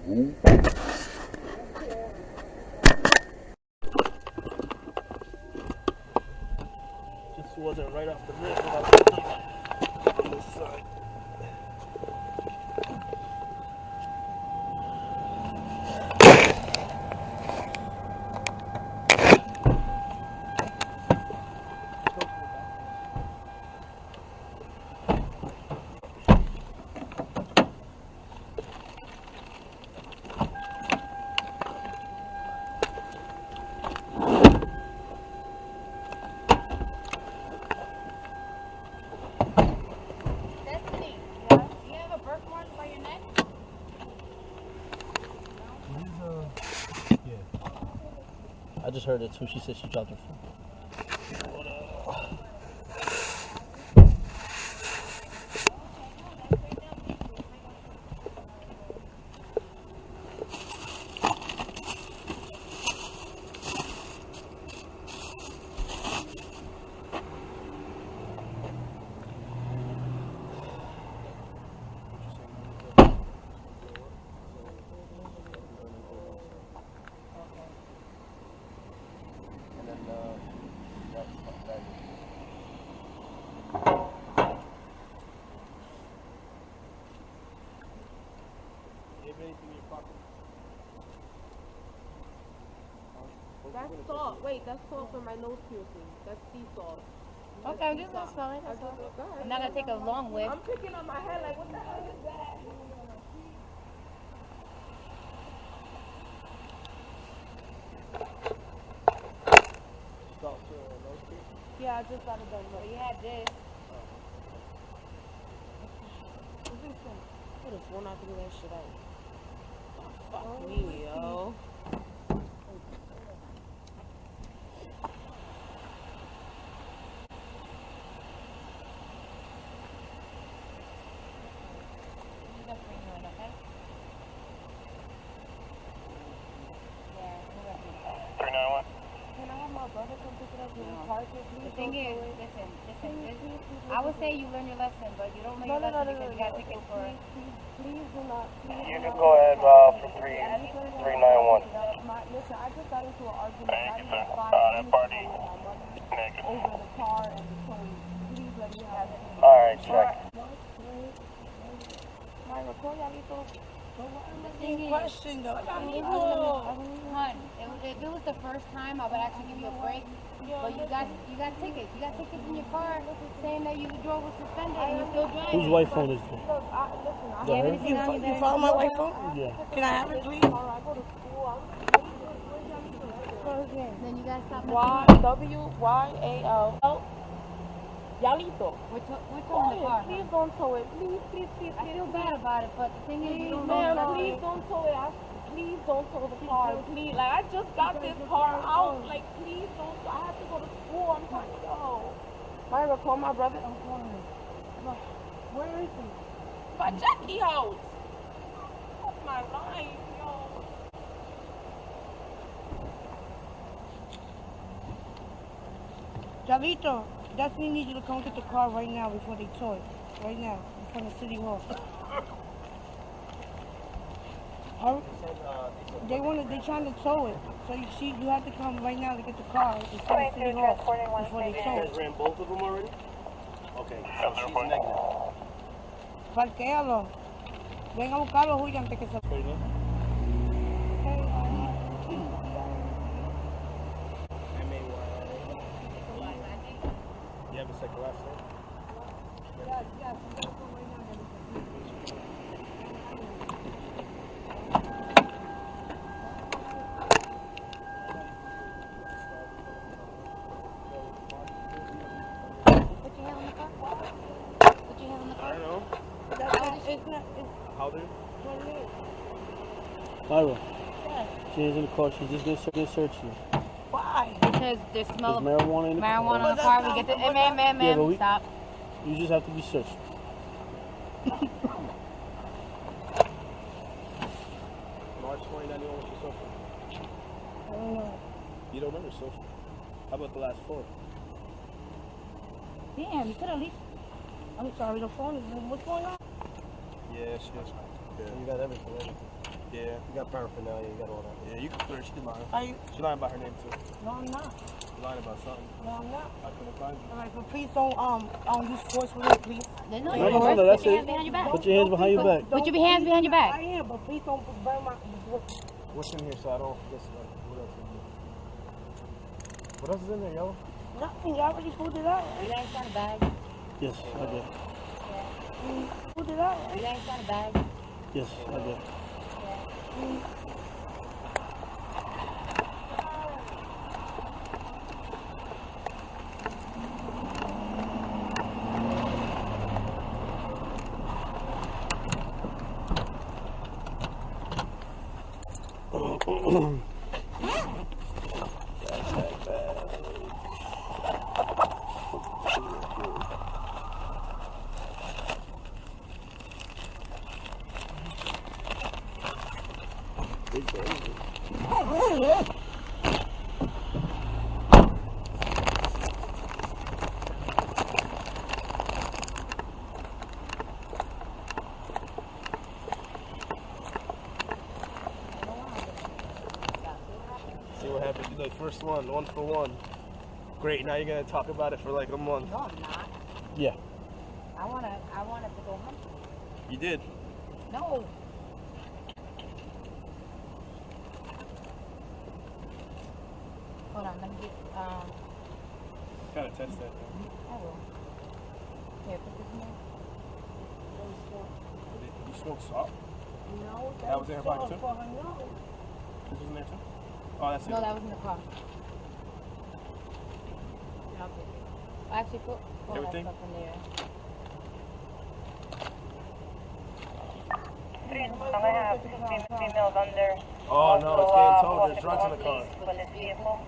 Just wasn't right off the rip. On this side. I just heard it too. She said she dropped her phone. That's salt. Wait, that's salt for my nose piercing. That's sea salt. Okay, I'm just gonna smell it. That's all. I'm not gonna take a long whiff. I'm picking on my head like, what the hell is that? Salt for nose piercing? Yeah, I just got it done. So you had this. I could have sworn I threw that shit out. Oh, fuck me, yo. The thing is, listen, I would say you learn your lesson, but you don't learn your lesson because you got tickets for it. Please do not. You can go ahead for 391. Listen, I just got into an argument. Thank you, sir. That party. Over the car and the toy. Please let me have it. Alright, check. My record, Question though. Hun, if it was the first time, I would actually give you a break. But you got tickets. You got tickets in your car saying that you drove was suspended and you still driving. Whose white phone is this? You found my white phone? Yeah. Can I have it, please? I go to school. Then you guys stop. YWYAL. Yalito. We're towing the car. Please don't tow it. Please. I feel bad about it, but the thing is, you don't know. Ma'am, please don't tow it. Please don't tow the car. Please. Like, I just got this car out. Like, please don't. I have to go to school. I'm trying to go. Myra, call my brother. I'm calling him. Where is he? My Jackie house. That's my life, yo. Jalito, definitely need you to come get the car right now before they tow it. Right now, in front of City Hall. They're trying to tow it. So you have to come right now to get the car in front of City Hall before they tow You it. guys ran both of them already? Okay, so she's negative. Parquéalo. Ven a buscarlo, Julio, antes que se... Pretty good. You have a second last name? Yes. How old are you? Myra. Yes. She's in the car. She's just gonna search you. Why? Because there's smell There's marijuana in the car. marijuana in the car. We get the ma'am. Stop. You just have to be searched. March 2091 was your social. I don't know. You don't remember social. How about the last four? Damn, you could at least... I'm sorry, the phone is... What's going on? Yes. You got everything. Yeah. You got paraphernalia, you got all that. Yeah, you can clear. She's lying. She's lying about her name too. No, I'm not. She's lying about something. No, I'm not. I couldn't find you. All right, but please don't use force with me, please. No, that's put your it. hands behind your back. Put your hands behind your back. Put your hands behind your back. I am, but please don't burn my. What's in here so I don't forget stuff? What else is in here? What else is in there, yo? Nothing. You already pulled it out. You ain't got a bag. Yes, I did. You pulled it out. You ain't got a bag. Yes, I did. See what happens. You like first one for one. Great. Now you're gonna talk about it for like a month. No, I'm not. Yeah. I wanted to go home. You did. No. Hold on, let me get, Gotta test that. I will. Here, put this in there. You smoked salt? No, That was in her pocket too? No. This was in there too? Oh, that's it. No, that was in the car. Okay. Actually, put all that Everything? stuff in there. I'm gonna have females under. Oh no, it's getting told. There's drugs in the car. For this vehicle.